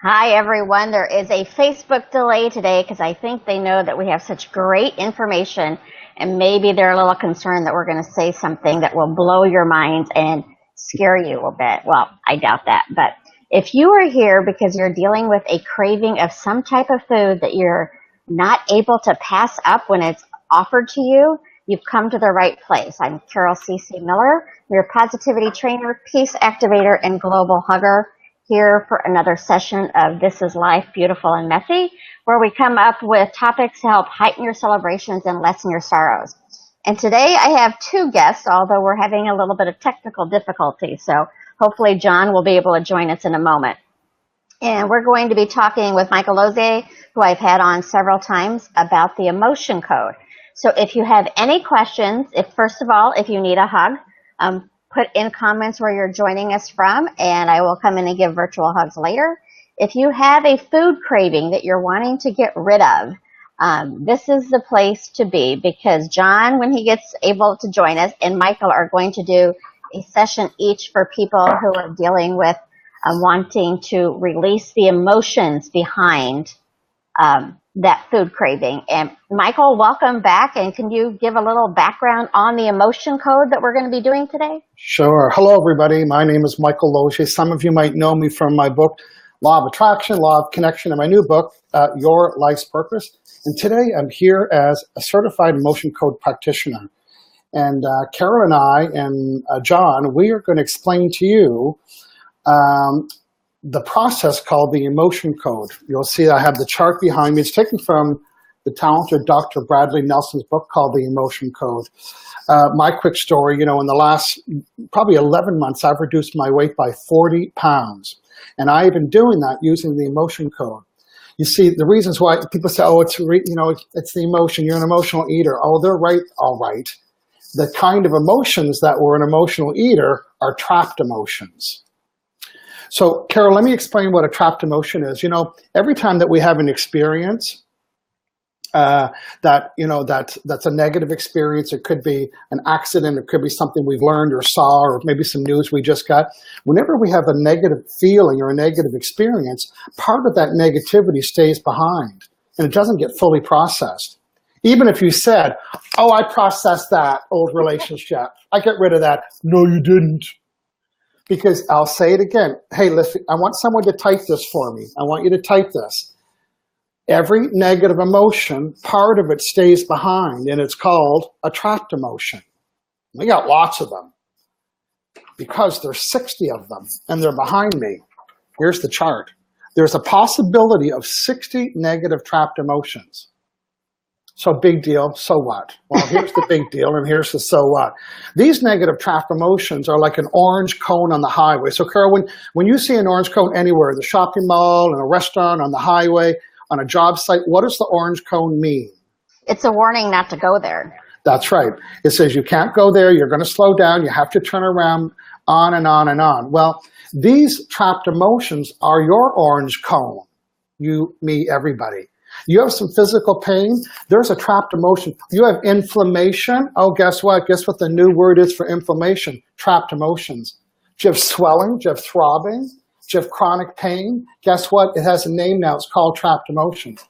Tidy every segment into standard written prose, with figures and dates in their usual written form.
Hi, everyone. There is a Facebook delay today because I think they know that we have such great information, and maybe they're a little concerned that we're going to say something that will blow your minds and scare you a bit. Well, I doubt that. But if you are here because you're dealing with a craving of some type of food that you're not able to pass up when it's offered to you, you've come to the right place. I'm Carol C.C. Miller, your positivity trainer, peace activator, and global hugger, here for another session of This is Life, Beautiful and Messy, where we come up with topics to help heighten your celebrations and lessen your sorrows. And today I have two guests, although we're having a little bit of technical difficulty, so hopefully John will be able to join us in a moment. And we're going to be talking with Michael Losier, who I've had on several times, about the emotion code. So if you have any questions, first of all, if you need a hug, put in comments where you're joining us from, and I will come in and give virtual hugs later. If you have a food craving that you're wanting to get rid of, this is the place to be, because John, when he gets able to join us, and Michael are going to do a session each for people who are dealing with wanting to release the emotions behind that food craving. And Michael, welcome back. And can you give a little background on the emotion code that we're going to be doing today? Sure. Hello, everybody. My name is Michael Losier. Some of you might know me from my book, Law of Attraction, Law of Connection, and my new book, Your Life's Purpose. And today I'm here as a certified emotion code practitioner. And Carol and I and John, we are going to explain to you the process called the emotion code. You'll see I have the chart behind me. It's taken from the talented Dr. Bradley Nelson's book called The Emotion Code. My quick story, in the last probably 11 months, I've reduced my weight by 40 pounds. And I've been doing that using the emotion code. You see, the reasons why people say, it's the emotion, you're an emotional eater. Oh, they're right, all right. The kind of emotions that we're an emotional eater are trapped emotions. So, Carol, let me explain what a trapped emotion is. Every time that we have an experience that's a negative experience, it could be an accident, it could be something we've learned or saw, or maybe some news we just got. Whenever we have a negative feeling or a negative experience, part of that negativity stays behind, and it doesn't get fully processed. Even if you said, I processed that old relationship, I get rid of that. No, you didn't. Because I'll say it again. Hey, listen, I want someone to type this for me. I want you to type this. Every negative emotion, part of it stays behind, and it's called a trapped emotion. We got lots of them because there's 60 of them, and they're behind me. Here's the chart. There's a possibility of 60 negative trapped emotions. So big deal, so what? Well, here's the big deal, and here's the so what. These negative trapped emotions are like an orange cone on the highway. So, Carol, when you see an orange cone anywhere, the shopping mall, in a restaurant, on the highway, on a job site, what does the orange cone mean? It's a warning not to go there. That's right. It says you can't go there, you're going to slow down, you have to turn around, on and on and on. Well, these trapped emotions are your orange cone. You, me, everybody. You have some physical pain, there's a trapped emotion. You have inflammation. Oh, guess what? Guess what the new word is for inflammation? Trapped emotions. Do you have swelling? Do you have throbbing? Do you have chronic pain? Guess what? It has a name now. It's called trapped emotions.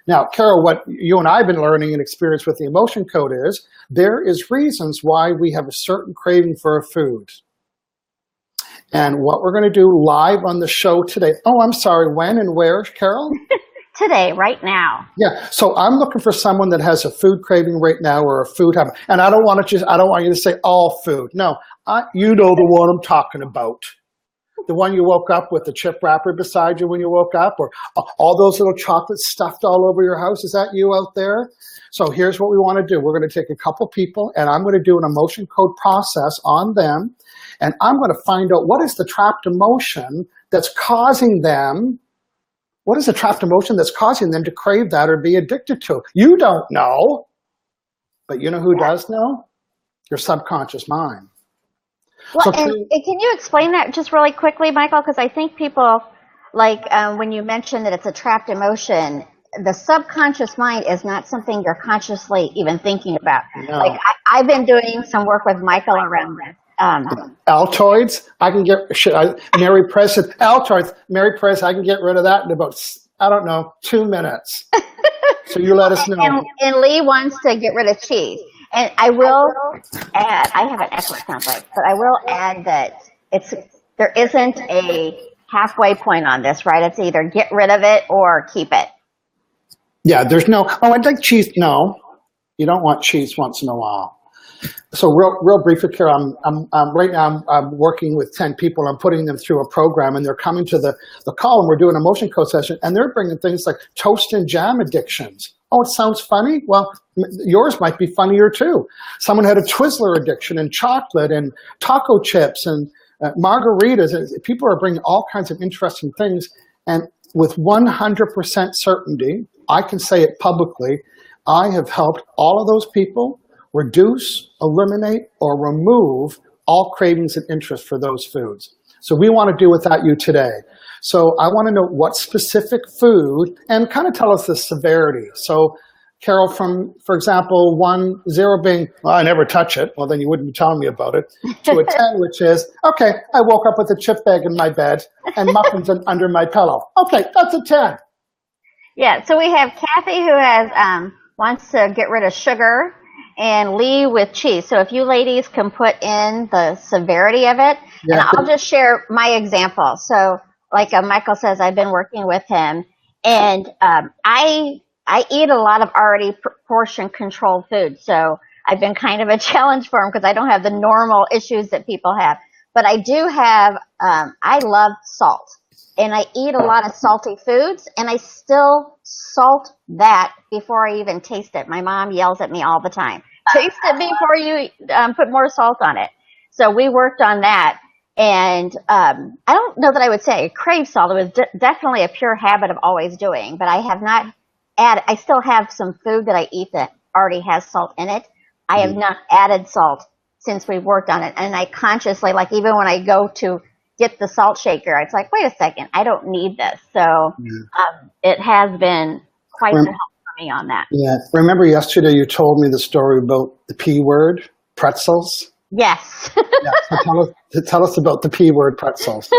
Now, Carol, what you and I have been learning and experience with the emotion code is there is reasons why we have a certain craving for a food. And what we're going to do live on the show today. Oh, I'm sorry. When and where, Carol? Today, right now. Yeah, so I'm looking for someone that has a food craving right now or a food habit. And I don't want you to say all food. No, you know the one I'm talking about. The one you woke up with the chip wrapper beside you when you woke up, or all those little chocolates stuffed all over your house. Is that you out there? So here's what we want to do. We're going to take a couple people, and I'm going to do an emotion code process on them. And I'm going to find out what is the trapped emotion that's causing them. What is the trapped emotion that's causing them to crave that or be addicted to? You don't know, but you know who does know? Your subconscious mind. Well, and can you explain that just really quickly, Michael? Because I think people, when you mention that it's a trapped emotion, the subconscious mind is not something you're consciously even thinking about. No. I've been doing some work with Michael around this. Altoids, I can get, Mary Press said, Altoids, Mary Press, I can get rid of that in about, I don't know, 2 minutes. So you let us know. And Lee wants to get rid of cheese. And I will add, I have an excellent soundbite, but I will add that there isn't a halfway point on this, right? It's either get rid of it or keep it. Yeah, there's no, I'd like cheese. No, you don't want cheese once in a while. So real briefly, Carol, right now I'm working with 10 people. I'm putting them through a program, and they're coming to the call, and we're doing a motion code session, and they're bringing things like toast and jam addictions. Oh, it sounds funny? Well, yours might be funnier too. Someone had a Twizzler addiction and chocolate and taco chips and margaritas. People are bringing all kinds of interesting things, and with 100% certainty, I can say it publicly, I have helped all of those people reduce, eliminate, or remove all cravings and interest for those foods. So we want to do without you today. So I want to know what specific food, and kind of tell us the severity. So Carol, for example, 0 being, well, I never touch it. Well, then you wouldn't be telling me about it. To a 10, which is, okay, I woke up with a chip bag in my bed and muffins under my pillow. Okay, that's a 10. Yeah, so we have Kathy who has wants to get rid of sugar, and Lee with cheese. So if you ladies can put in the severity of it, and I'll just share my example. So like Michael says, I've been working with him, and I eat a lot of already portion controlled food. So I've been kind of a challenge for him because I don't have the normal issues that people have. But I do have, I love salt. And I eat a lot of salty foods, and I still salt that before I even taste it. My mom yells at me all the time. Taste it before you put more salt on it. So we worked on that. And I don't know that I would say I crave salt. It was definitely a pure habit of always doing. But I have not added, I still have some food that I eat that already has salt in it. I have not added salt since we've worked on it. And I consciously, like even when I go to get the salt shaker, it's like, wait a second, I don't need this. So it has been quite some help for me on that. Yeah. Remember yesterday you told me the story about the P word, pretzels? Yes. So tell us about the P word, pretzels.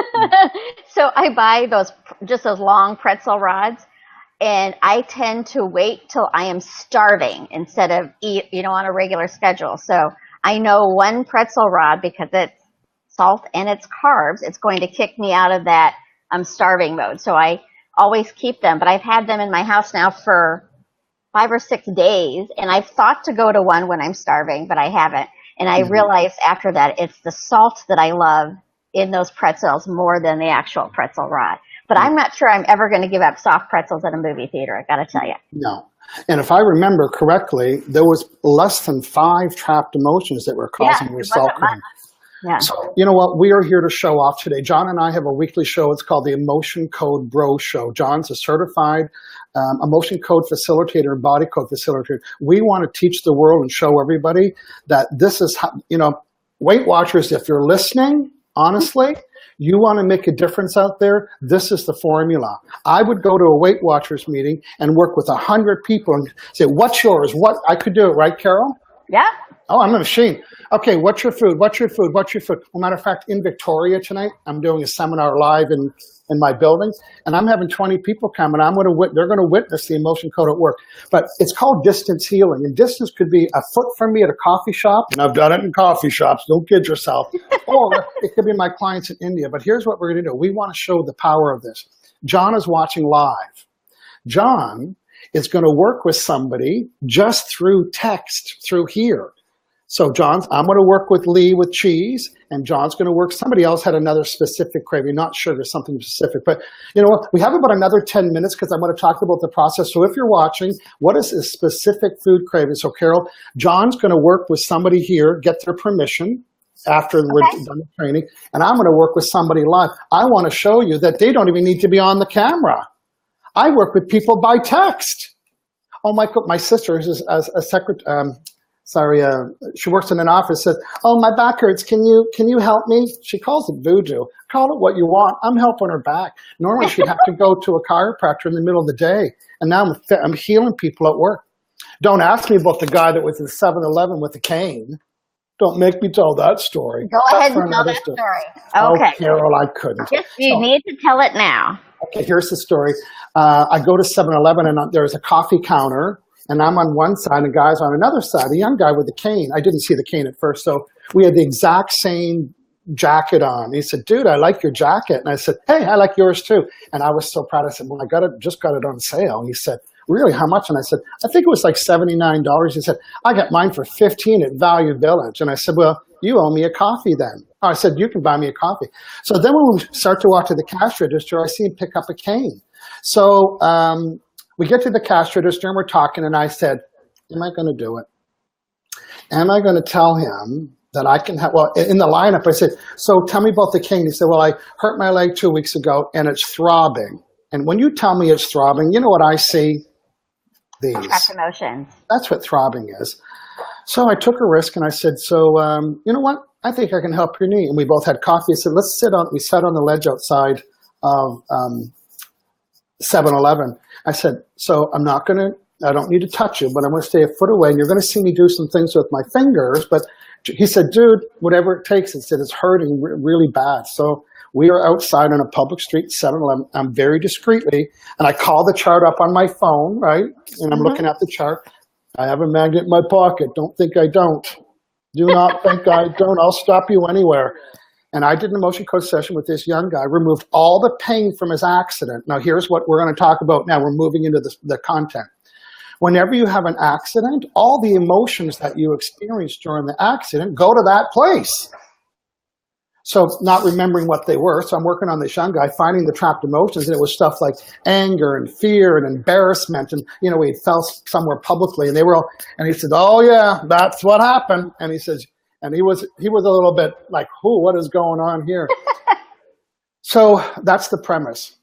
So I buy those long pretzel rods, and I tend to wait till I am starving instead of eat, on a regular schedule. So I know one pretzel rod, because it's salt and it's carbs, it's going to kick me out of that starving mode. So I always keep them, but I've had them in my house now for 5 or 6 days, and I've thought to go to one when I'm starving, but I haven't. And I realized after that it's the salt that I love in those pretzels more than the actual pretzel rod. But I'm not sure I'm ever going to give up soft pretzels at a movie theater, I got to tell you. No. And if I remember correctly, there was less than 5 trapped emotions that were causing your salt craving. Yeah. So, you know what? We are here to show off today. John and I have a weekly show. It's called the Emotion Code Bro Show. John's a certified emotion code facilitator and body code facilitator. We want to teach the world and show everybody that this is how, Weight Watchers, if you're listening, honestly, you want to make a difference out there, this is the formula. I would go to a Weight Watchers meeting and work with 100 people and say, what's yours? What I could do it, right, Carol? Yeah. Oh, I'm a machine. Okay, what's your food? What's your food? What's your food? Well, matter of fact, in Victoria tonight, I'm doing a seminar live in my building, and I'm having 20 people come, and they're going to witness the emotion code at work. But it's called distance healing, and distance could be a foot from me at a coffee shop, and I've done it in coffee shops. Don't kid yourself. Or it could be my clients in India. But here's what we're going to do. We want to show the power of this. John is watching live. John is going to work with somebody just through text, through here. So I'm going to work with Lee with cheese, and John's going to work. Somebody else had another specific craving, not sugar, something specific. But you know what? We have about another 10 minutes because I'm going to talk about the process. So if you're watching, what is a specific food craving? So Carol, John's going to work with somebody here, get their permission after we're done the training, and I'm going to work with somebody live. I want to show you that they don't even need to be on the camera. I work with people by text. Oh, my sister is a secretary. She works in an office, says, oh, my back hurts. Can you help me? She calls it voodoo. Call it what you want. I'm helping her back. Normally she'd have to go to a chiropractor in the middle of the day. And now I'm healing people at work. Don't ask me about the guy that was in 7-Eleven with a cane. Don't make me tell that story. Go That's ahead for and tell another that story. story. Okay. Oh, Carol, I couldn't. Yes, you need to tell it now. Okay, here's the story. I go to 7-Eleven and there's a coffee counter, and I'm on one side and the guy's on another side, a young guy with a cane. I didn't see the cane at first, so we had the exact same jacket on. He said, dude, I like your jacket. And I said, hey, I like yours too. And I was so proud. I said, well, just got it on sale. And he said, really, how much? And I said, I think it was like $79. He said, I got mine for $15 at Value Village. And I said, well, you owe me a coffee then. I said, you can buy me a coffee. So then when we start to walk to the cash register, I see him pick up a cane. So we get to the cash register and we're talking, and I said, am I going to do it? Am I going to tell him that I can have, well, in the lineup, I said, so tell me about the cane. He said, well, I hurt my leg 2 weeks ago and it's throbbing. And when you tell me it's throbbing, you know what I see? These. Trapped emotions. That's what throbbing is. So I took a risk and I said, so you know what? I think I can help your knee. And we both had coffee. I said, we sat on the ledge outside of 7-Eleven. I said, so I don't need to touch you, but I'm going to stay a foot away and you're going to see me do some things with my fingers. But he said, dude, whatever it takes. He said, it's hurting really bad. So we are outside on a public street, 7-Eleven. I'm very discreetly, and I call the chart up on my phone, right? And I'm looking at the chart. I have a magnet in my pocket. Don't think I don't. Do not think I don't. I'll stop you anywhere. And I did an emotion code session with this young guy, removed all the pain from his accident. Now, here's what we're going to talk about now. We're moving into the content. Whenever you have an accident, all the emotions that you experienced during the accident go to that place. So not remembering what they were. So I'm working on this young guy, finding the trapped emotions. And it was stuff like anger and fear and embarrassment. And, you know, he fell somewhere publicly and they were all, and he said, oh yeah, that's what happened. And he says, and he was a little bit like, what is going on here? So that's the premise.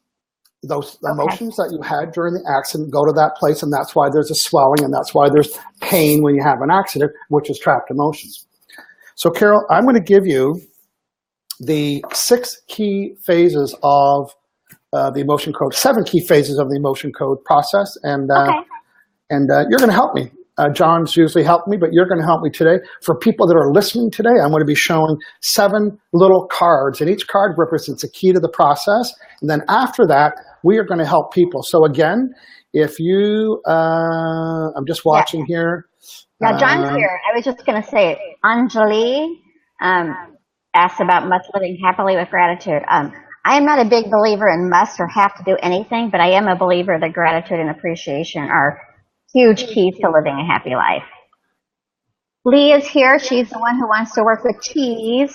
Those emotions that you had during the accident go to that place. And that's why there's a swelling. And that's why there's pain when you have an accident, which is trapped emotions. So Carol, I'm going to give you the 6 key phases of the emotion code, 7 key phases of the emotion code process. And you're going to help me. John's usually helped me, but you're going to help me today. For people that are listening today, I'm going to be showing 7 little cards, and each card represents a key to the process. And then after that, we are going to help people. So again, if you, I'm just watching here. Now, John's here. I was just going to say, Anjali, asked about must living happily with gratitude. I am not a big believer in must or have to do anything, but I am a believer that gratitude and appreciation are huge keys to living a happy life. Lee is here. She's the one who wants to work with cheese.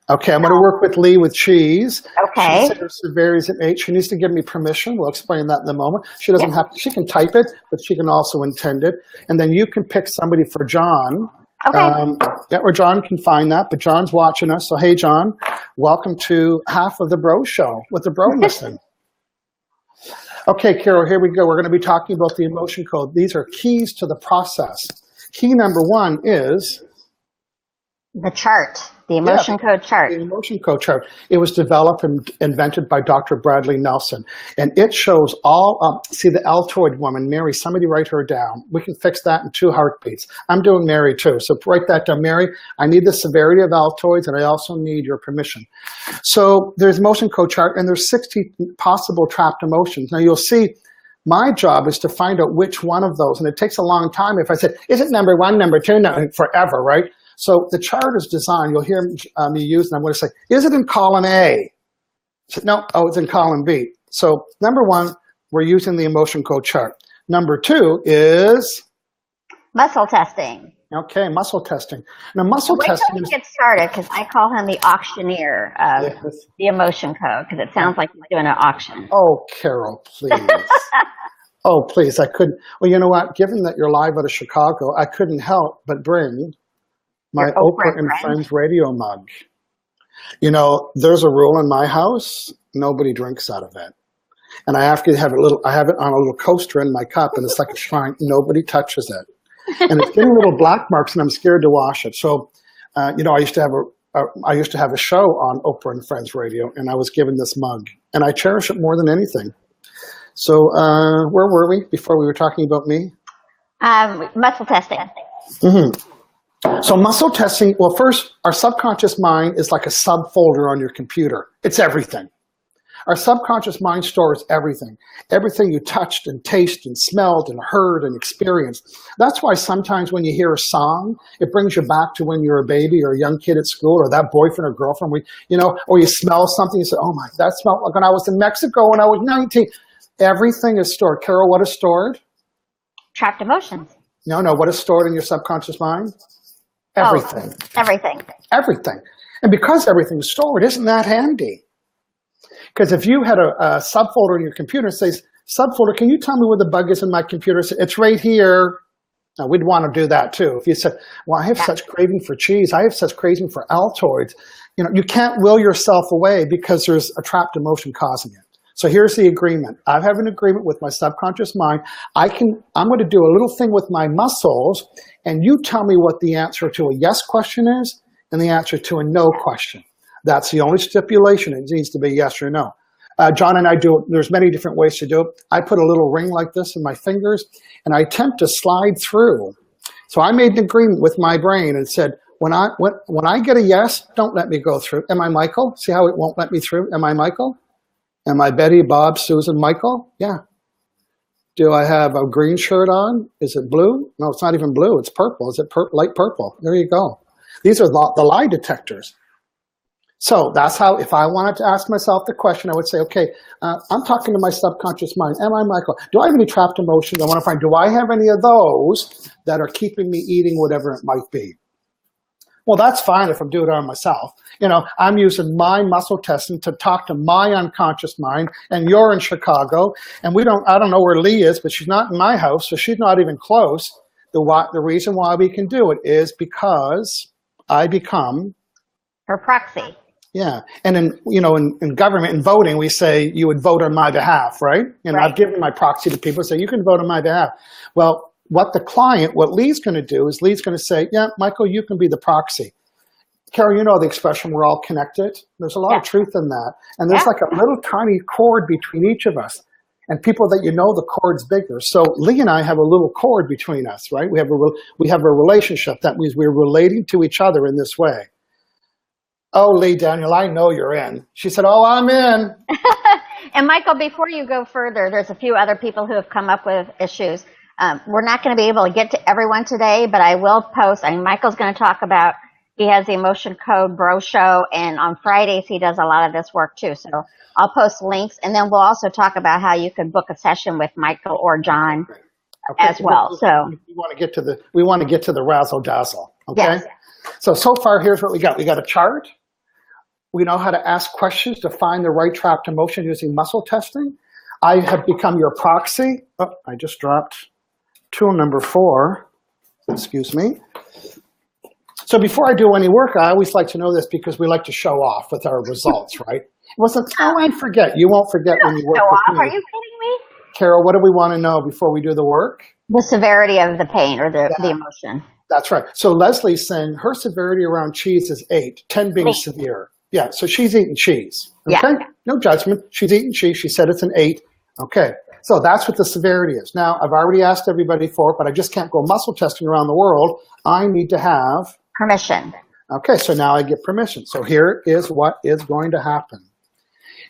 Okay, I'm going to work with Lee with cheese. Okay. She said her severity is an 8. She needs to give me permission. We'll explain that in a moment. She doesn't have to. She can type it, but she can also intend it. And then you can pick somebody for John. Okay. Or John can find that, but John's watching us. So, hey, John, welcome to Half of the Bro Show with the Bro Missing. Okay, Carol, here we go. We're going to be talking about the emotion code. These are keys to the process. Key number 1 is the chart, the emotion code chart. The emotion code chart. It was developed and invented by Dr. Bradley Nelson. And it shows all, see the Altoid woman, Mary, somebody write her down. We can fix that in 2 heartbeats. I'm doing Mary too. So write that down. Mary, I need the severity of Altoids and I also need your permission. So there's emotion code chart and there's 60 possible trapped emotions. Now you'll see my job is to find out which one of those. And it takes a long time. If I said, is it number 1, number 2, no, forever, right? So the chart is designed, you'll hear me use, and I'm going to say, is it in column A? So, no, it's in column B. So number 1, we're using the emotion code chart. Number 2 is? Muscle testing. Okay, muscle testing. Now muscle testing is... get started, because I call him the auctioneer of the emotion code, because it sounds like he's doing an auction. Oh, Carol, please. Oh, please, I couldn't. Well, you know what? Given that you're live out of Chicago, I couldn't help but bring my Oprah and Friends radio mug. You know, there's a rule in my house, nobody drinks out of it. And I have to have I have it on a little coaster in my cup, and it's like a shrine, nobody touches it. And it's getting little black marks, and I'm scared to wash it. So, you know, I used to have a show on Oprah and Friends radio, and I was given this mug, and I cherish it more than anything. So, where were we before we were talking about me? Muscle testing. Mm-hmm. So muscle testing, well, first, our subconscious mind is like a subfolder on your computer. It's everything. Our subconscious mind stores everything. Everything you touched and tasted and smelled and heard and experienced. That's why sometimes when you hear a song, it brings you back to when you were a baby or a young kid at school or that boyfriend or girlfriend, or you smell something, you say, oh my, that smelled like when I was in Mexico when I was 19. Everything is stored. Carol, what is stored? Trapped emotions. No, what is stored in your subconscious mind? Everything. Oh, everything. Everything. And because everything's stored, isn't that handy? Because if you had a subfolder in your computer that says, subfolder, can you tell me where the bug is in my computer? It's right here. Now, we'd want to do that too. If you said, well, I have such craving for cheese. I have such craving for Altoids. You can't will yourself away because there's a trapped emotion causing it. So here's the agreement. I have an agreement with my subconscious mind. I'm going to do a little thing with my muscles, and you tell me what the answer to a yes question is and the answer to a no question. That's the only stipulation. It needs to be yes or no. John and I do it. There's many different ways to do it. I put a little ring like this in my fingers, and I attempt to slide through. So I made an agreement with my brain and said, when I get a yes, don't let me go through. Am I Michael? See how it won't let me through? Am I Michael? Am I Betty, Bob, Susan, Michael? Yeah. Do I have a green shirt on? Is it blue? No, it's not even blue. It's purple. Is it light purple? There you go. These are the lie detectors. So that's how, if I wanted to ask myself the question, I would say, okay, I'm talking to my subconscious mind. Am I Michael? Do I have any trapped emotions? I want to find, do I have any of those that are keeping me eating whatever it might be? Well, that's fine if I'm doing it on myself. I'm using my muscle testing to talk to my unconscious mind, and you're in Chicago, and I don't know where Lee is, but she's not in my house, so she's not even close. The reason why we can do it is because I become her proxy. Yeah. And in government and voting, we say you would vote on my behalf, right? And right. I've given my proxy to people, so you can vote on my behalf. Well, what Lee's going to do is Lee's going to say, yeah, Michael, you can be the proxy. Carol, you know the expression, we're all connected. There's a lot of truth in that. And there's like a little tiny cord between each of us. And people that the cord's bigger. So Lee and I have a little cord between us, right? We have a relationship. That means we're relating to each other in this way. Oh, Lee, Daniel, I know you're in. She said, oh, I'm in. And Michael, before you go further, there's a few other people who have come up with issues. We're not going to be able to get to everyone today, but I will post. Michael's going to talk about, he has the Emotion Code Bro Show, and on Fridays he does a lot of this work too. So I'll post links, and then we'll also talk about how you can book a session with Michael or John as well. So we want to get to the razzle dazzle. Okay. Yes. So far, here's what we got. We got a chart. We know how to ask questions to find the right trapped emotion using muscle testing. I have become your proxy. Oh, I just dropped tool number 4. Excuse me. So before I do any work, I always like to know this because we like to show off with our results, right? It wasn't, I forget. You won't forget when you work with me. Are you kidding me? Carol, what do we want to know before we do the work? The severity of the pain or the emotion. That's right. So Leslie's saying her severity around cheese is 8, 10 being severe. Yeah, so she's eating cheese. Okay? Yeah. No judgment. She's eating cheese. She said it's an 8. Okay. So that's what the severity is. Now, I've already asked everybody for it, but I just can't go muscle testing around the world. I need to have permission. Okay, so now I get permission. So here is what is going to happen.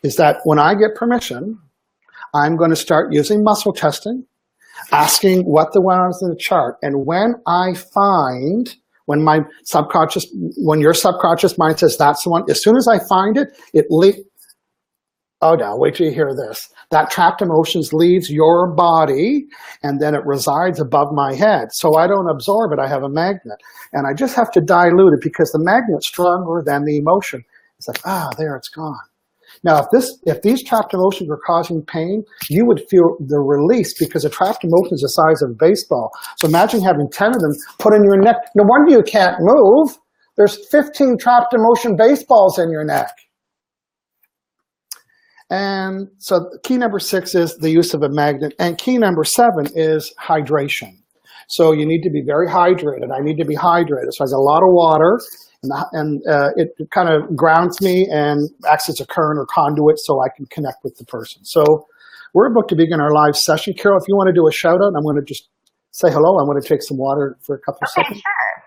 Is that when I get permission, I'm going to start using muscle testing, asking what the one is in the chart. And when I find, when your subconscious mind says that's the one, as soon as I find it, oh no, wait till you hear this. That trapped emotions leaves your body and then it resides above my head. So I don't absorb it, I have a magnet. And I just have to dilute it because the magnet's stronger than the emotion. It's like, there, it's gone. Now, if these trapped emotions were causing pain, you would feel the release because a trapped emotion is the size of a baseball. So imagine having 10 of them put in your neck. No wonder you can't move. There's 15 trapped emotion baseballs in your neck. And so key number 6 is the use of a magnet. And key number 7 is hydration. So you need to be very hydrated. I need to be hydrated. So I get a lot of water. And it kind of grounds me and acts as a current or conduit so I can connect with the person. So we're about to begin our live session. Carol, if you want to do a shout out, I'm going to just say hello. I'm going to take some water for a couple of seconds. Sure.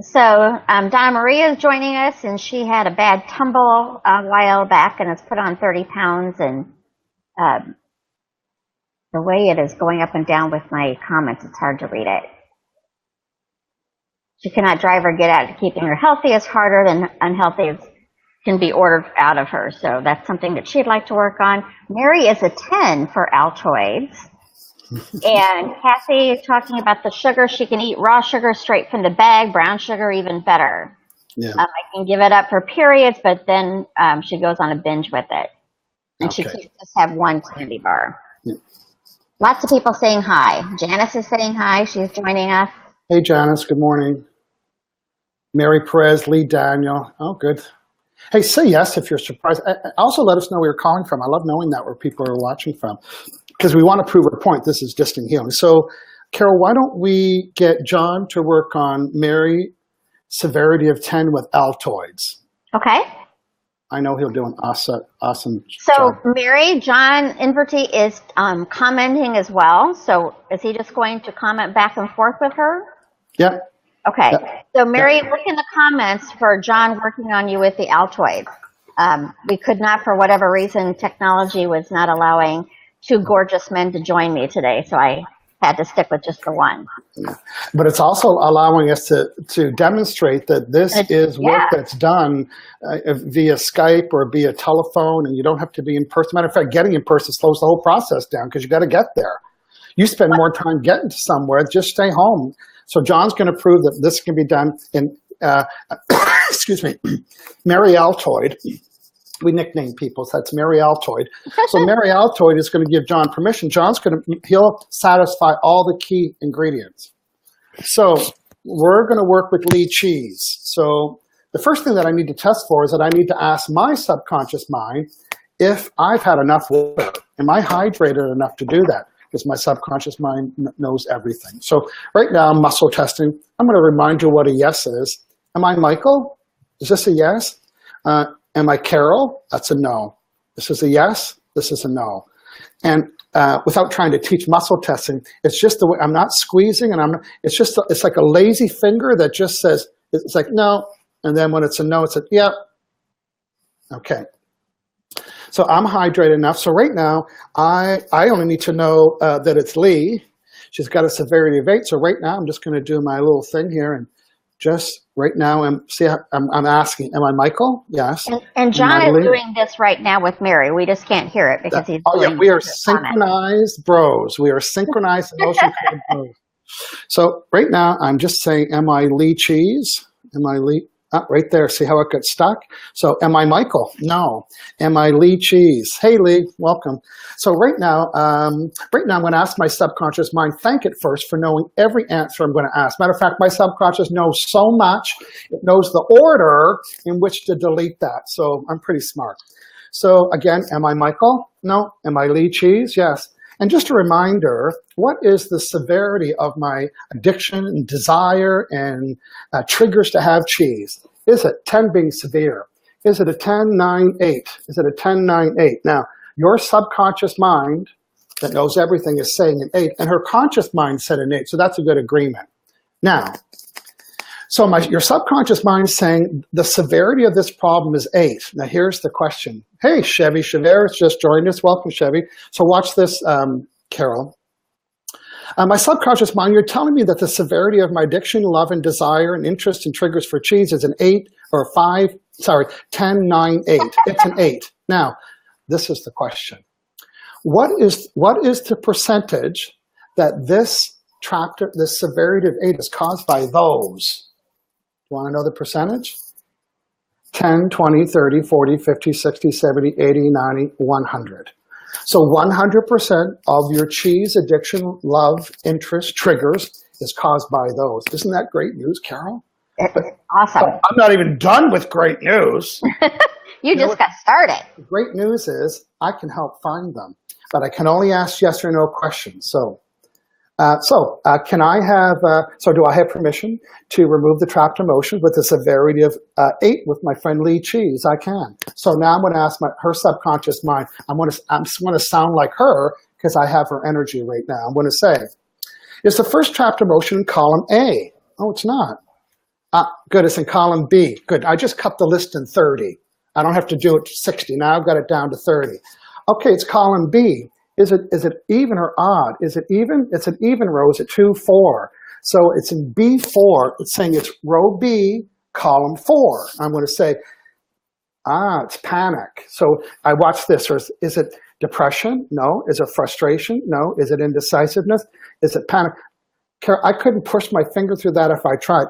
So Donna Maria is joining us, and she had a bad tumble a while back and has put on 30 pounds. And the way it is going up and down with my comments, it's hard to read it. She cannot drive or get out. Keeping her healthy is harder than unhealthy can be ordered out of her. So that's something that she'd like to work on. Mary is a 10 for Altoids. And Kathy is talking about the sugar. She can eat raw sugar straight from the bag, brown sugar even better. Yeah. I can give it up for periods, but then she goes on a binge with it. And she can't just have one candy bar. Yeah. Lots of people saying hi. Janice is saying hi. She's joining us. Hey, Janice. Good morning. Mary Perez, Lee Daniel. Oh, good. Hey, say yes if you're surprised. Also, let us know where you're calling from. I love knowing that, where people are watching from, because we want to prove our point. This is distant healing. So, Carol, why don't we get John to work on Mary, severity of 10 with Altoids? Okay. I know he'll do an awesome So, job. Mary, John Inverty is commenting as well. So, is he just going to comment back and forth with her? Yeah. Okay. Yeah. So, Mary, look in the comments for John working on you with the Altoids. We could not, for whatever reason, technology was not allowing two gorgeous men to join me today, so I had to stick with just the one. Yeah. But it's also allowing us to demonstrate that this is work that's done via Skype or via telephone, and you don't have to be in person. Matter of fact, getting in person slows the whole process down because you got to get there. You spend more time getting to somewhere, just stay home. So John's going to prove that this can be done in, excuse me, Mary Altoid. We nickname people, so that's Mary Altoid. So Mary Altoid is going to give John permission. He'll satisfy all the key ingredients. So we're going to work with Lee cheese. So the first thing that I need to test for is that I need to ask my subconscious mind if I've had enough water. Am I hydrated enough to do that? Because my subconscious mind knows everything. So right now, I'm muscle testing. I'm going to remind you what a yes is. Am I Michael? Is this a yes? Am I Carol? That's a no. This is a yes. This is a no. And without trying to teach muscle testing, it's just the way I'm not squeezing, and it's like a lazy finger that just says, it's like no. And then when it's a no, it's a yeah. Okay. So I'm hydrated enough. So right now, I only need to know that it's Lee. She's got a severity of 8. So right now, I'm just going to do my little thing here, and just right now, I'm asking, am I Michael? Yes. And John is doing this right now with Mary. We just can't hear it because he's doing yeah, we are synchronized bros. We are synchronized emotion code bros. So right now, I'm just saying, am I Lee Cheese? Am I Lee? Right there. See how it got stuck? So am I Michael? No. Am I Lee Cheese? Hey, Lee, welcome. So right now I'm going to ask my subconscious mind, thank it first for knowing every answer I'm going to ask. Matter of fact, my subconscious knows so much. It knows the order in which to delete that. So I'm pretty smart. So again, am I Michael? No. Am I Lee Cheese? Yes. And just a reminder, what is the severity of my addiction and desire and triggers to have cheese? Is it 10 being severe? Is it a 10, 9, 8? Is it a 10, 9, 8? Now, your subconscious mind that knows everything is saying an 8, and her conscious mind said an 8, so that's a good agreement. Now, so your subconscious mind is saying the severity of this problem is 8. Now, here's the question. Hey, Chevy Chavert just joined us. Welcome, Chevy. So watch this, Carol. My subconscious mind, you're telling me that the severity of my addiction, love, and desire, and interest and triggers for cheese is an 8 or 5, 10, 9, 8. It's an 8. Now, this is the question. What is the percentage that this severity of 8 is caused by those? Do you want to know the percentage? 10, 20, 30, 40, 50, 60, 70, 80, 90, 100. So 100% of your cheese addiction, love, interest, triggers is caused by those. Isn't that great news, Carol? Awesome. I'm not even done with great news. You just got started. The great news is I can help find them, but I can only ask yes or no questions. So can I have, do I have permission to remove the trapped emotions with a severity of 8 with my friend Lee Cheese? I can. So now I'm going to ask her subconscious mind. I just want to sound like her because I have her energy right now. I'm going to say, is the first trapped emotion in column A? Oh, it's not. Good, it's in column B. Good, I just cut the list in 30. I don't have to do it to 60. Now I've got it down to 30. Okay, it's column B. Is it even or odd? Is it even? It's an even row. Is it 2, 4? So it's in B4. It's saying it's row B, column 4. I'm going to say, it's panic. So I watch this. Or is it depression? No. Is it frustration? No. Is it indecisiveness? Is it panic? I couldn't push my finger through that if I tried.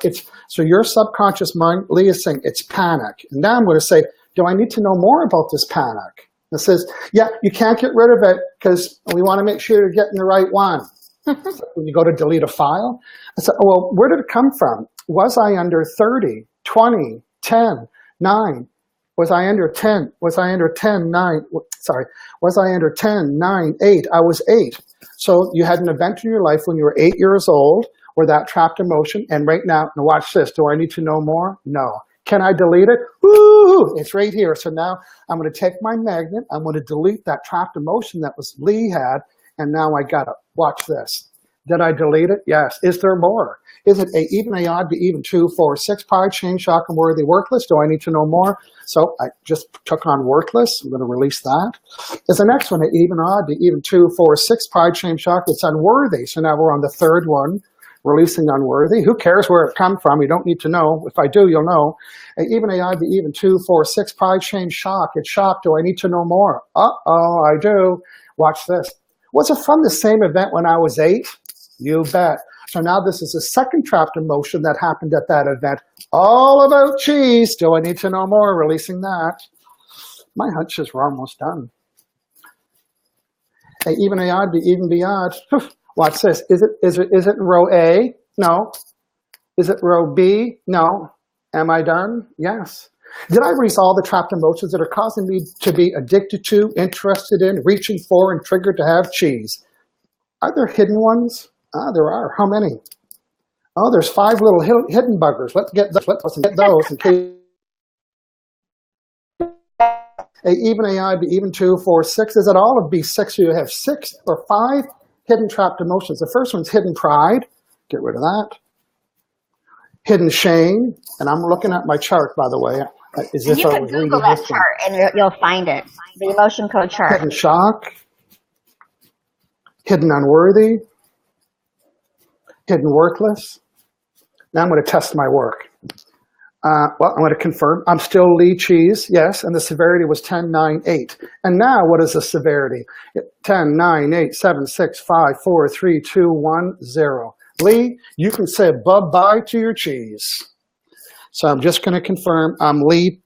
So your subconscious mind, Lee, is saying it's panic. And now I'm going to say, do I need to know more about this panic? It says, yeah, you can't get rid of it because we want to make sure you're getting the right one. So when you go to delete a file, I said, oh, well, where did it come from? Was I under 30, 20, 10, 9? Was I under 10? Was I under 10, 9? Sorry. Was I under 10, 9, 8? I was 8. So you had an event in your life when you were 8 years old where that trapped emotion. And right now, watch this. Do I need to know more? No. Can I delete it? Woo! It's right here. So now I'm going to take my magnet. I'm going to delete that trapped emotion that was Lee had. And now I got it. Watch this. Did I delete it? Yes. Is there more? Is it a even, a odd, be even, 2, 4, 6, pride, shame, shock, and worthy, worthless? Do I need to know more? So I just took on worthless. I'm going to release that. Is the next one an even, odd, be even, 2, 4, 6, pride, shame, shock? It's unworthy. So now we're on the third one, releasing unworthy. Who cares where it come from? You don't need to know. If I do, you'll know. Even, a odd, be even, 2, 4, 6, pride, shame, shock. It's shock. Do I need to know more? Uh-oh, I do. Watch this. Was it from the same event when I was 8? You bet. So now this is a second trapped emotion that happened at that event. All about cheese. Do I need to know more? Releasing that. My hunch is we're almost done. Even, a odd, be even, be odd. Watch this. Is it in row A? No. Is it row B? No. Am I done? Yes. Did I release all the trapped emotions that are causing me to be addicted to, interested in, reaching for, and triggered to have cheese? Are there hidden ones? There are. How many? Oh, there's 5 little hidden buggers. Let's get those in case. Even, a odd, be even, 2, 4, 6. Is it all of B6? So you have 6 or 5 hidden trapped emotions. The first one's hidden pride. Get rid of that. Hidden shame. And I'm looking at my chart, by the way. As if you I can was Google reading that this one. chart and you'll find it. The emotion code chart. Hidden shock. Hidden unworthy. Hidden worthless. Now I'm going to test my work. Well, I'm going to confirm. I'm still Lee Cheese, yes, and the severity was 10, 9, 8. And now what is the severity? 10, 9, 8, 7, 6, 5, 4, 3, 2, 1, 0. Lee, you can say bye-bye to your cheese. So I'm just going to confirm I'm Lee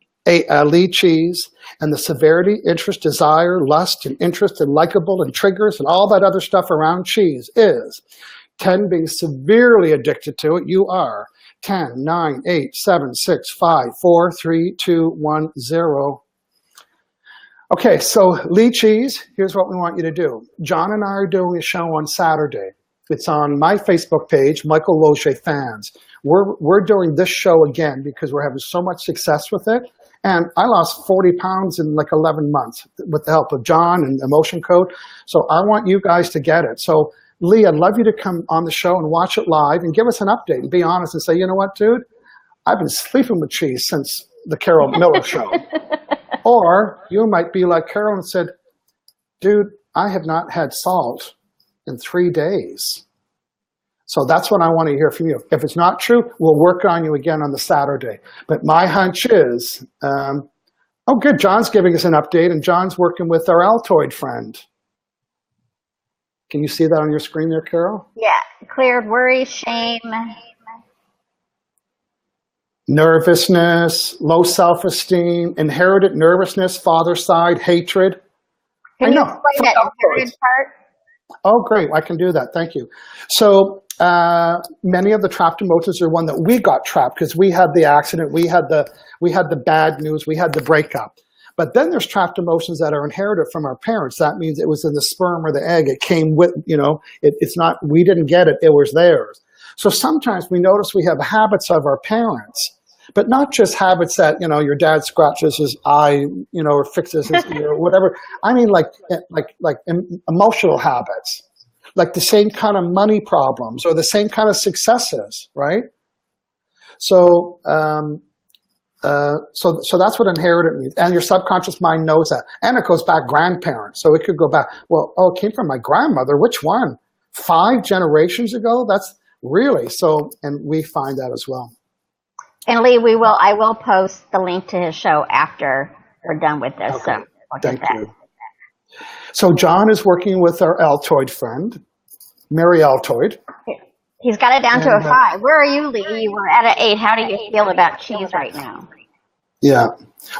Cheese, and the severity, interest, desire, lust, and interest, and likable, and triggers, and all that other stuff around cheese is 10 being severely addicted to it. You are 10, 9, 8, 7, 6, 5, 4, 3, 2, 1, 0. Okay, so Lee Cheese, here's what we want you to do. John and I are doing a show on Saturday. It's on my Facebook page, Michael Losier Fans. We're doing this show again because we're having so much success with it. And I lost 40 pounds in like 11 months with the help of John and Emotion Code. So I want you guys to get it. So Lee, I'd love you to come on the show and watch it live and give us an update and be honest and say, you know what, dude? I've been sleeping with cheese since the Carol Miller show. Or you might be like Carol and said, dude, I have not had salt in 3 days. So that's what I want to hear from you. If it's not true, we'll work on you again on the Saturday. But my hunch is, oh good, John's giving us an update and John's working with our Altoid friend. Can you see that on your screen there, Carol? Yeah, cleared worry, shame. Nervousness, low self-esteem, inherited nervousness, father's side, hatred. Can you explain that inherited part? Oh, great. I can do that. Thank you. So many of the trapped emotions are one that we got trapped because we had the accident, we had the bad news, we had the breakup. But then there's trapped emotions that are inherited from our parents. That means it was in the sperm or the egg. It came with, it's not, we didn't get it, it was theirs. So sometimes we notice we have habits of our parents, but not just habits that, your dad scratches his eye, or fixes his ear or whatever. I mean, like emotional habits, like the same kind of money problems or the same kind of successes, right? So, so that's what inherited means. And your subconscious mind knows that. And it goes back grandparents. So it could go back, well, oh, it came from my grandmother. Which one? 5 generations ago? That's really so. And we find that as well. And Lee, I will post the link to his show after we're done with this. Okay. So we'll Thank you. So John is working with our Altoid friend, Mary Altoid. He's got it down to a 5. Where are you, Lee? You were at an 8. How do you feel about cheese right now? Yeah.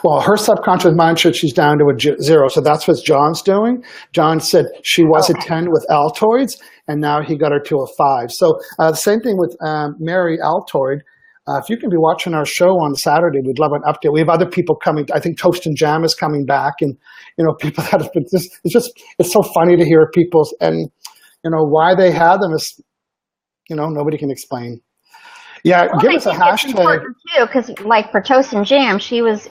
Well, her subconscious mind said she's down to a 0. So that's what John's doing. John said she was a 10 with Altoids, and now he got her to a 5. So the same thing with Mary Altoid. If you can be watching our show on Saturday, we'd love an update. We have other people coming. I think Toast and Jam is coming back, and people that have been. It's so funny to hear people's and why they have them is nobody can explain. Yeah, well, give us a hashtag too, because like for Toast and Jam, she was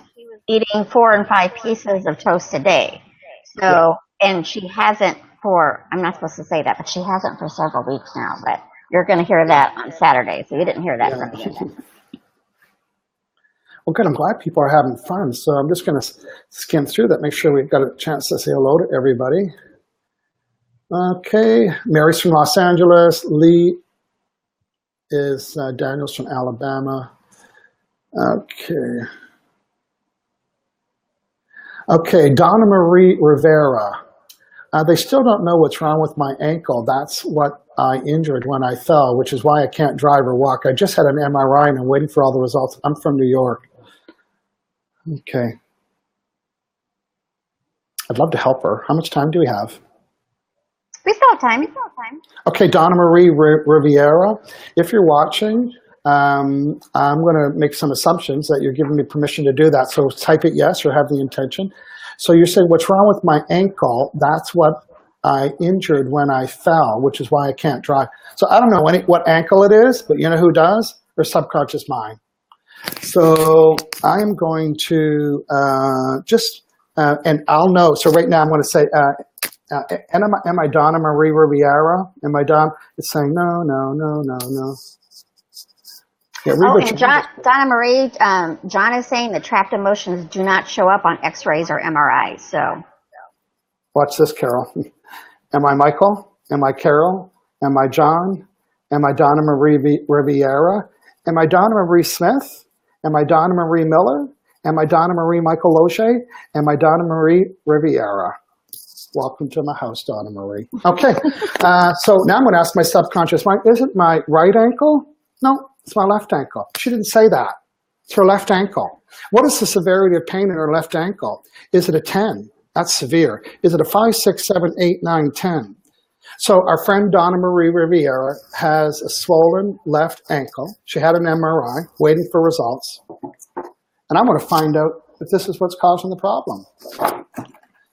eating 4 and 5 pieces of toast a day. So and she hasn't I'm not supposed to say that, but she hasn't for several weeks now. But you're going to hear that on Saturday, so you didn't hear that from me. Well, good. I'm glad people are having fun. So I'm just going to skim through that, make sure we've got a chance to say hello to everybody. Okay. Mary's from Los Angeles. Lee is Daniel's from Alabama. Okay. Okay. Donna Marie Rivera. They still don't know what's wrong with my ankle. That's what I injured when I fell, which is why I can't drive or walk. I just had an MRI and I'm waiting for all the results. I'm from New York. Okay. I'd love to help her. How much time do we have? We still have time. Okay, Donna Marie Riviera, if you're watching, I'm going to make some assumptions that you're giving me permission to do that. So type it yes or have the intention. So you're saying, what's wrong with my ankle? That's what I injured when I fell, which is why I can't drive. So I don't know what ankle it is, but you know who does? Your subconscious mind. So I am going to and I'll know. So right now I'm going to say, am I Donna Marie Riviera? Am I Don? It's saying no. Yeah, and Donna Marie, John is saying that trapped emotions do not show up on X-rays or MRIs. So watch this, Carol. Am I Michael? Am I Carol? Am I John? Am I Donna Marie Riviera? Am I Donna Marie Smith? Am I Donna Marie Miller? Am I Donna Marie Michael Losier? Am I Donna Marie Riviera? Welcome to my house, Donna Marie. Okay, so now I'm going to ask my subconscious mind, is it my right ankle? No, it's my left ankle. She didn't say that. It's her left ankle. What is the severity of pain in her left ankle? Is it a 10? That's severe. Is it a 5, 6, 7, 8, 9, 10? So our friend Donna Marie Riviera has a swollen left ankle. She had an MRI, waiting for results. And I want to find out if this is what's causing the problem.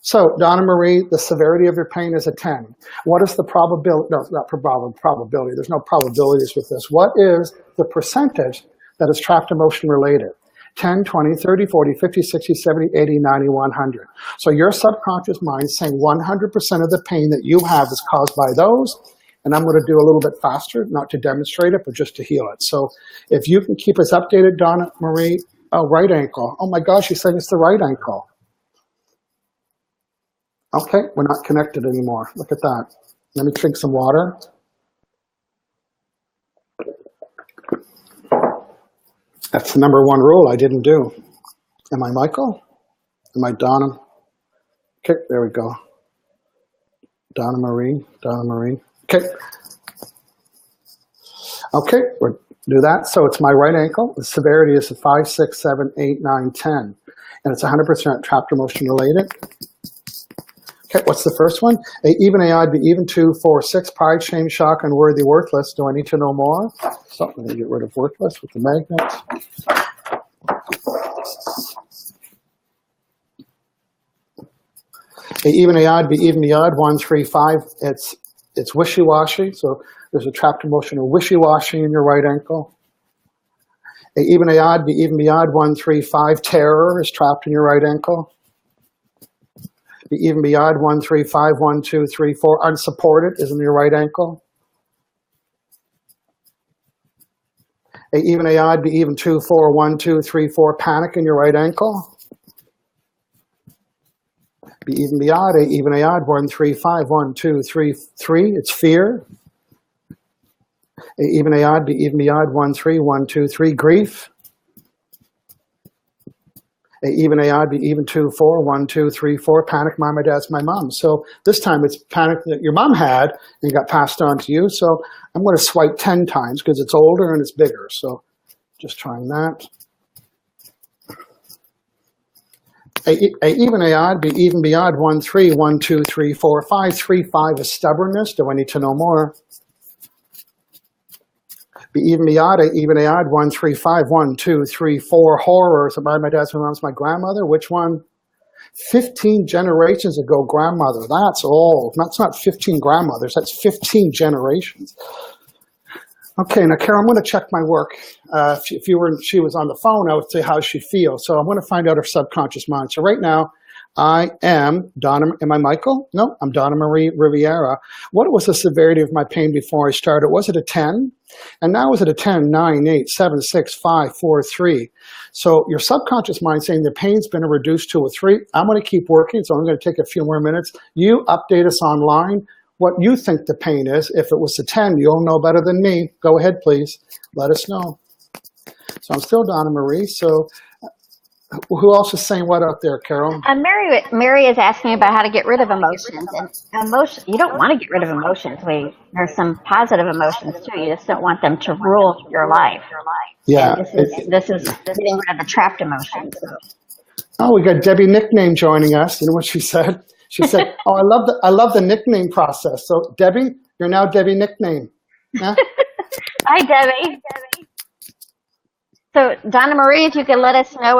So, Donna Marie, the severity of your pain is a 10. What is the probability? No, not probability. There's no probabilities with this. What is the percentage that is trapped emotion related? 10, 20, 30, 40, 50, 60, 70, 80, 90, 100. So your subconscious mind is saying 100% of the pain that you have is caused by those. And I'm going to do a little bit faster, not to demonstrate it, but just to heal it. So if you can keep us updated, Donna Marie, right ankle. Oh my gosh, you're saying it's the right ankle. Okay, we're not connected anymore. Look at that. Let me drink some water. That's the number one rule I didn't do. Am I Michael? Am I Donna? Okay, there we go. Donna Marie. Okay. Okay, we'll do that. So it's my right ankle. The severity is a 5, 6, 7, 8, 9, 10. And it's 100% trapped emotion related. Okay, what's the first one? A, even, a, odd, be even, 2, 4, 6, pride, shame, shock, unworthy, worthless. Do I need to know more? So I'm going to get rid of worthless with the magnets. A, even, a, odd, be even, be odd, 1, 3, 5. It's wishy-washy. So there's a trapped emotion of wishy-washy in your right ankle. A, even, a, odd, be even, be odd, 1, 3, 5. Terror is trapped in your right ankle. Be even, be odd, 1, 3, 5, 1, 2, 3, 4. Unsupported is in your right ankle. A, even, a, odd, be even, 2, 4, 1, 2, 3, 4, panic in your right ankle. Be even, be odd, A, even, a, odd, 1, 3, 5, 1, 2, 3, 3, it's fear. A, even, a, odd, be even, be odd, 1, 3, 1, 2, 3, grief. A, even, a, odd, be even, 2, 4, 1, 2, 3, 4, panic, my dad's my mom. So this time it's panic that your mom had and got passed on to you. So I'm going to swipe 10 times because it's older and it's bigger. So just trying that. A, even, a, odd, be even, be odd, 1, 3, 1, 2, 3, 4, 5, 3, 5 is stubbornness. Do I need to know more? Be even, be odd, A, even, a, odd, 1, 3, 5, 1, 2, 3, 4, horror. So my dad's, my mom's, my grandmother. Which one? 15 generations ago, grandmother. That's old. That's not 15 grandmothers. That's 15 generations. Okay, now, Carol, I'm going to check my work. She was on the phone, I would say, how she feels. So I'm going to find out her subconscious mind. So right now, I am Donna. Am I Michael? No, I'm Donna Marie Riviera. What was the severity of my pain before I started? Was it a 10? And now is it a 10, 9, 8, 7, 6, 5, 4, 3? So your subconscious mind saying the pain's been reduced to a 3. I'm going to keep working, so I'm going to take a few more minutes. You update us online what you think the pain is. If it was a 10, you'll know better than me. Go ahead, please. Let us know. So I'm still Donna Marie. So who else is saying what out there, Carol? Mary is asking about how to get rid of emotions. And you don't want to get rid of emotions. There's some positive emotions too. You just don't want them to rule your life. Yeah. This is getting rid of the trapped emotions. Oh, we got Debbie Nickname joining us. You know what she said? She said, "Oh, I love the nickname process." So Debbie, you're now Debbie Nickname. Yeah? Hi, Debbie. So, Donna Marie, if you could let us know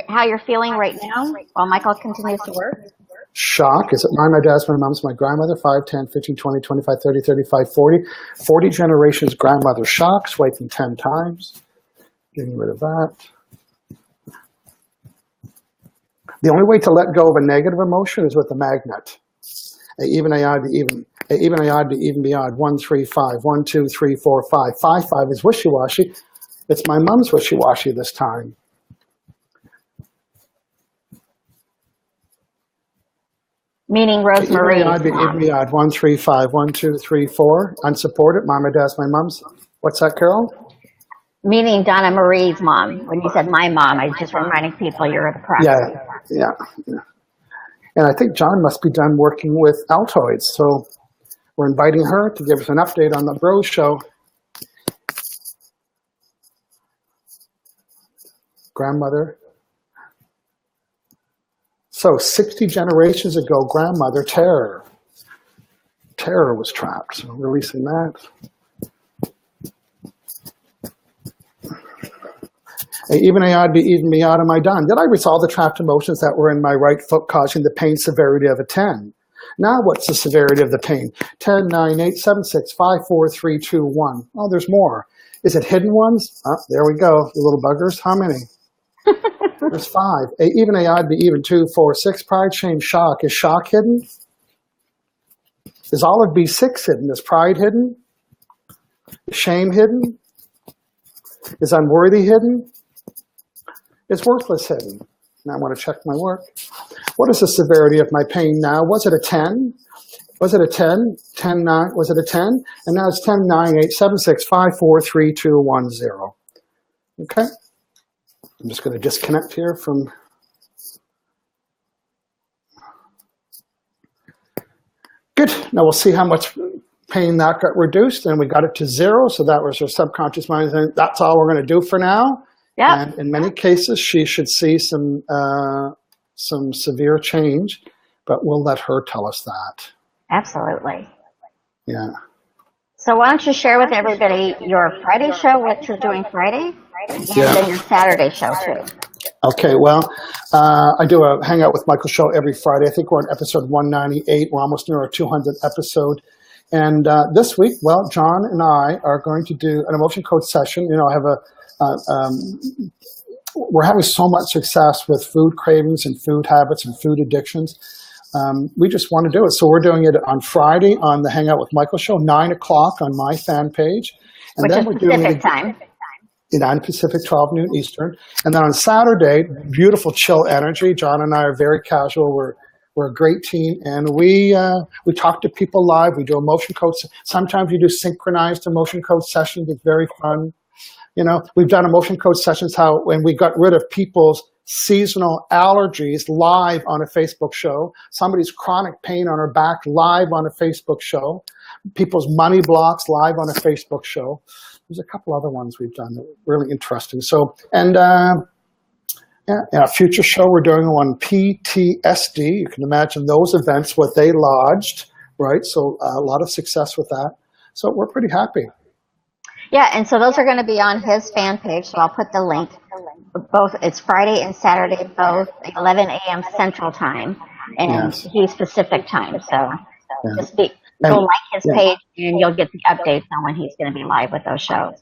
how you're feeling right now while Michael continues to work. Shock. Is it my dad's, my mom's, my grandmother? 5, 10, 15, 20, 25, 30, 35, 40. 40 generations grandmother shock. Swiping 10 times. Getting rid of that. The only way to let go of a negative emotion is with a magnet. Even, a, odd, even. Even, a, odd, even, be odd. 1, 3, 5. 1, 2, 3, 4, 5. 5, 5 is wishy-washy. It's my mom's wishy-washy this time. Meaning Rosemary. Even, be odd. 1, 3, 5. 1, 2, 3, 4. Unsupported. Mama, dad's my mom's. What's that, Carol? Meaning Donna Marie's mom. When you said my mom, I just reminding people you're the proxy. Yeah. And I think John must be done working with Altoids. So we're inviting her to give us an update on the Bros Show. Grandmother. So 60 generations ago, grandmother, terror. Terror was trapped. So releasing that. Even, a, odd, be even, be odd, am I done? Did I resolve the trapped emotions that were in my right foot causing the pain severity of a 10? Now what's the severity of the pain? 10, 9, 8, 7, 6, 5, 4, 3, 2, 1. Oh, there's more. Is it hidden ones? Oh, there we go. The little buggers. How many? There's 5. Even, a, odd, be even, 2, 4, 6. Pride, shame, shock. Is shock hidden? Is all of B6 hidden? Is pride hidden? Is shame hidden? Is unworthy hidden? Is worthless hidden? Now I want to check my work. What is the severity of my pain now? Was it a 10? Was it a 10? 10, 9? Was it a 10? And now it's 10, 9, 8, 7, 6, 5, 4, 3, 2, 1, 0. Okay. I'm just going to disconnect here from. Good. Now we'll see how much pain that got reduced, and we got it to 0. So that was her subconscious mind saying, that's all we're going to do for now. Yeah. And in many cases, she should see some severe change, but we'll let her tell us that. Absolutely. Yeah. So why don't you share with everybody your Friday show, what you're doing Friday, and then your Saturday show too. Okay, well, I do a Hangout with Michael show every Friday. I think we're on episode 198. We're almost near our 200th episode. And this week, well, John and I are going to do an emotion code session. You know, I have we're having so much success with food cravings and food habits and food addictions. We just want to do it. So we're doing it on Friday on the Hangout with Michael show, 9 o'clock on my fan page. And Which then is we're doing Pacific it time. 9 Pacific, 12 noon Eastern. And then on Saturday, beautiful chill energy. John and I are very casual. We're a great team, and we talk to people live. We do emotion coach. Sometimes we do synchronized emotion coach sessions. It's very fun. We've done emotion coach sessions when we got rid of people's seasonal allergies live on a Facebook show, somebody's chronic pain on her back live on a Facebook show, people's money blocks live on a Facebook show. There's a couple other ones we've done that were really interesting. So, and a future show we're doing on PTSD. You can imagine those events, what they lodged, right? So a lot of success with that. So we're pretty happy. Yeah, and so those are going to be on his fan page, so I'll put the link. Both, it's Friday and Saturday, both 11 a.m. Central Time, and he's Pacific Time. So just go like his page, and you'll get the updates on when he's going to be live with those shows.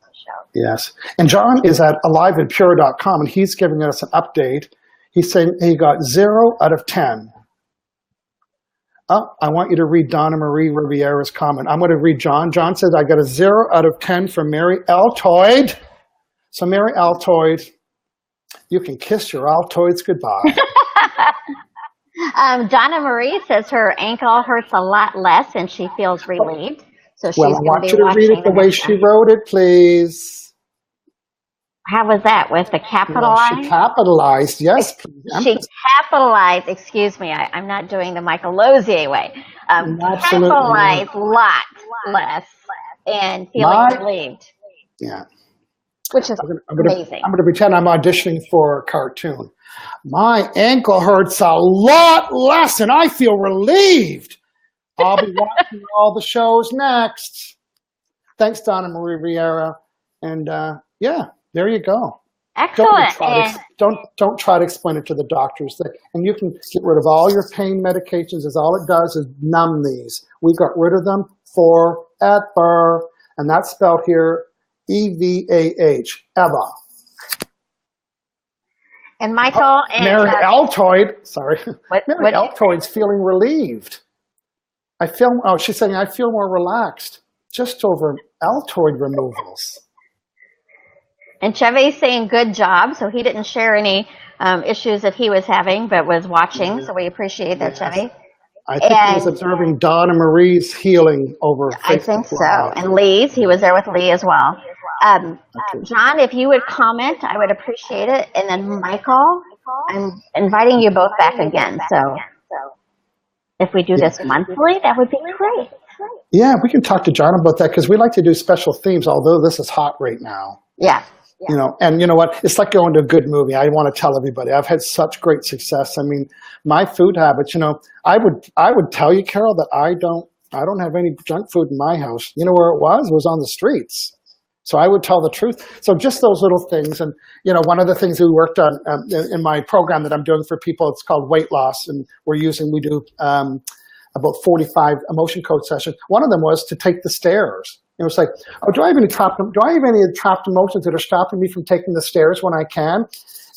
Yes, and John is at aliveandpure.com, and he's giving us an update. He's saying he got 0 out of 10. I want you to read Donna Marie Riviera's comment. I'm going to read John. John says, I got a 0 out of 10 from Mary Altoid. So Mary Altoid, you can kiss your Altoids goodbye. Donna Marie says her ankle hurts a lot less and she feels relieved. So she's I want you to read it the way she wrote it, please. How was that? With the capital I? She capitalized, yes. She capitalized, excuse me, I'm not doing the Michael Losier way. Capitalized a lot less and feeling relieved. Yeah. Which is amazing. I'm going to pretend I'm auditioning for a cartoon. My ankle hurts a lot less and I feel relieved. I'll be watching all the shows next. Thanks, Donna Marie Riera. And there you go. Excellent. Don't try to explain it to the doctors. And you can get rid of all your pain medications. All it does is numb these. We got rid of them forever. And that's spelled here EVAH, Eva. And Michael and Mary Altoid, sorry. Mary Altoid's feeling relieved. She's saying, I feel more relaxed just over Altoid removals. And Chevy's saying good job. So he didn't share any issues that he was having, but was watching. So we appreciate that, Chevy. I think he was observing Donna Marie's healing over Facebook. I think so. And Lee's, he was there with Lee as well. John, if you would comment, I would appreciate it. And then Michael, I'm inviting you both back again. So if we do this monthly, that would be great. Yeah, we can talk to John about that because we like to do special themes, although this is hot right now. Yeah. And you know what? It's like going to a good movie. I want to tell everybody I've had such great success. I mean, my food habits, I would tell you, Carol, that I don't have any junk food in my house. You know where it was? It was on the streets. So I would tell the truth. So just those little things. And, one of the things we worked on in my program that I'm doing for people, it's called weight loss. And we do about 45 emotion coach sessions. One of them was to take the stairs. It was like, do I have any trapped emotions that are stopping me from taking the stairs when I can?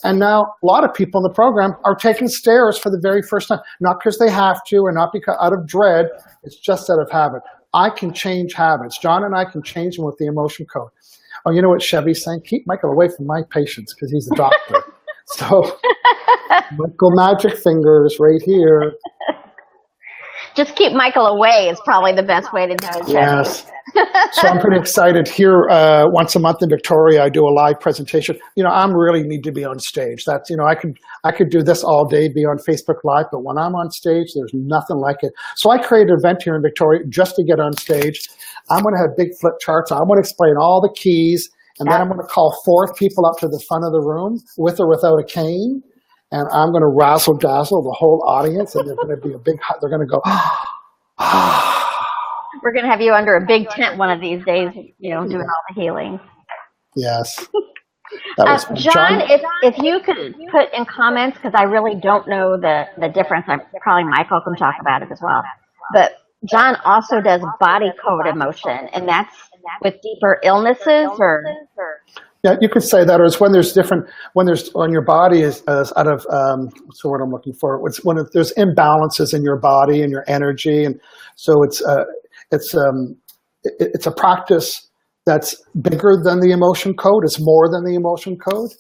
And now a lot of people in the program are taking stairs for the very first time, not because they have to or not because out of dread. It's just out of habit. I can change habits. John and I can change them with the emotion code. Oh, you know what Chevy's saying? Keep Michael away from my patients because he's a doctor. So Michael Magic Fingers right here. Just keep Michael away is probably the best way to do it. Yes. So I'm pretty excited. Here, once a month in Victoria, I do a live presentation. I'm really need to be on stage. That's, I could do this all day, be on Facebook Live, but when I'm on stage, there's nothing like it. So I created an event here in Victoria just to get on stage. I'm going to have big flip charts. I'm going to explain all the keys, and then I'm going to call 4 people up to the front of the room with or without a cane. And I'm going to razzle dazzle the whole audience, and they're going to be they're going to go, We're going to have you under a big tent one of these days, doing all the healing. Yes. John, if you could put in comments, because I really don't know the difference. Probably Michael can talk about it as well. But John also does body code emotion, and that's with deeper illnesses or... Yeah, you could say that, or it's when your body is out of, what's the word I'm looking for? It's when there's imbalances in your body and your energy, and so it's a practice that's bigger than the emotion code. It's more than the emotion code,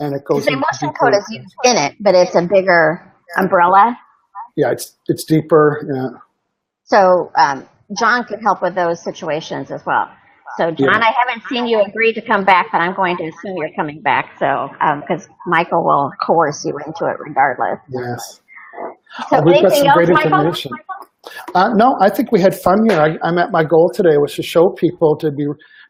and it goes The into emotion deeper. code is used in it, but it's a bigger umbrella. Yeah, it's deeper. Yeah. So John could help with those situations as well. So John, I haven't seen you agree to come back, but I'm going to assume you're coming back. So because Michael will coerce you into it regardless. Yes. So We've got anything some else, great Michael? information. No, I think we had fun here. I met my goal today was to show people to be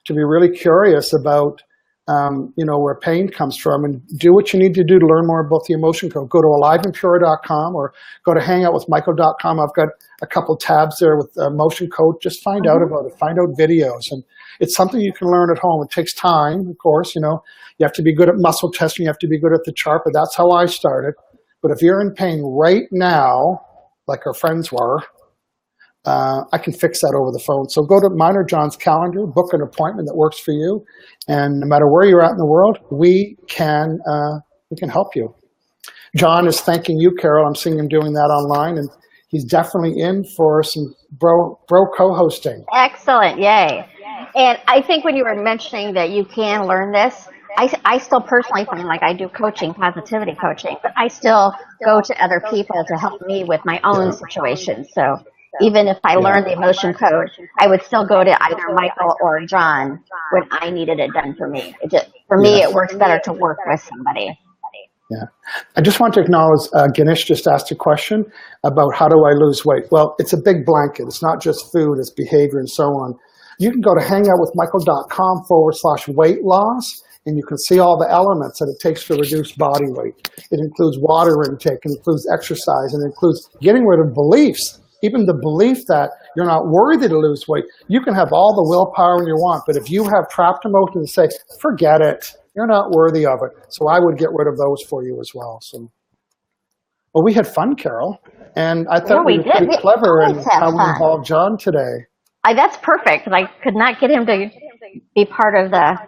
really curious about where pain comes from, and do what you need to do to learn more about the emotion code. Go to aliveandpure.com or go to hangoutwithmichael.com. I've got a couple tabs there with emotion code. Just find out about it. Find out videos, and it's something you can learn at home. It takes time, of course. You have to be good at muscle testing. You have to be good at the chart. But that's how I started. But if you're in pain right now, like our friends were, I can fix that over the phone. So go to mine or John's calendar, book an appointment that works for you, and no matter where you're at in the world, we can help you. John is thanking you, Carol. I'm seeing him doing that online, and he's definitely in for some bro co-hosting. Excellent, yay! And I think when you were mentioning that you can learn this, I still personally find, like, I do coaching, positivity coaching, but I still go to other people to help me with my own situations. So even if I learned the emotion code, I would still go to either Michael or John when I needed it done for me. For me, it works better to work with somebody. Yeah. I just want to acknowledge Ganesh just asked a question about how do I lose weight. Well, it's a big blanket. It's not just food, it's behavior and so on. You can go to hangoutwithmichael.com/weight loss, and you can see all the elements that it takes to reduce body weight. It includes water intake, it includes exercise, and it includes getting rid of beliefs. Even the belief that you're not worthy to lose weight. You can have all the willpower you want, but if you have trapped emotions that say, forget it, you're not worthy of it. So I would get rid of those for you as well. So, well, we had fun, Carol, and I thought we were pretty clever in how we involved John today. That's perfect. I could not get him to be part of the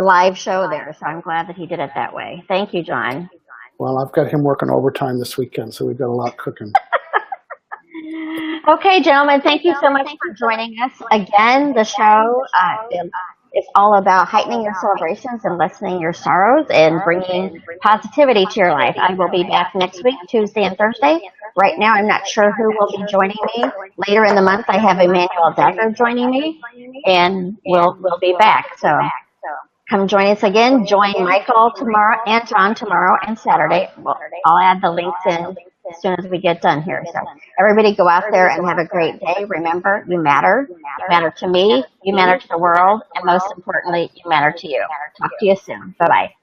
live show there, so I'm glad that he did it that way. Thank you, John. Well, I've got him working overtime this weekend, so we've got a lot cooking. Okay, gentlemen, thank you so much for joining us. Again, the show is all about heightening your celebrations and lessening your sorrows and bringing positivity to your life. I will be back next week, Tuesday and Thursday. Right now, I'm not sure who will be joining me. Later in the month, I have Emmanuel Dagger joining me, and we'll be back. So come join us again. Join Michael tomorrow and John tomorrow and Saturday. I'll add the links in as soon as we get done here. So everybody go out there and have a great day. Remember, you matter. You matter to me, you matter to the world, and most importantly, you matter to you. Talk to you soon. Bye-bye.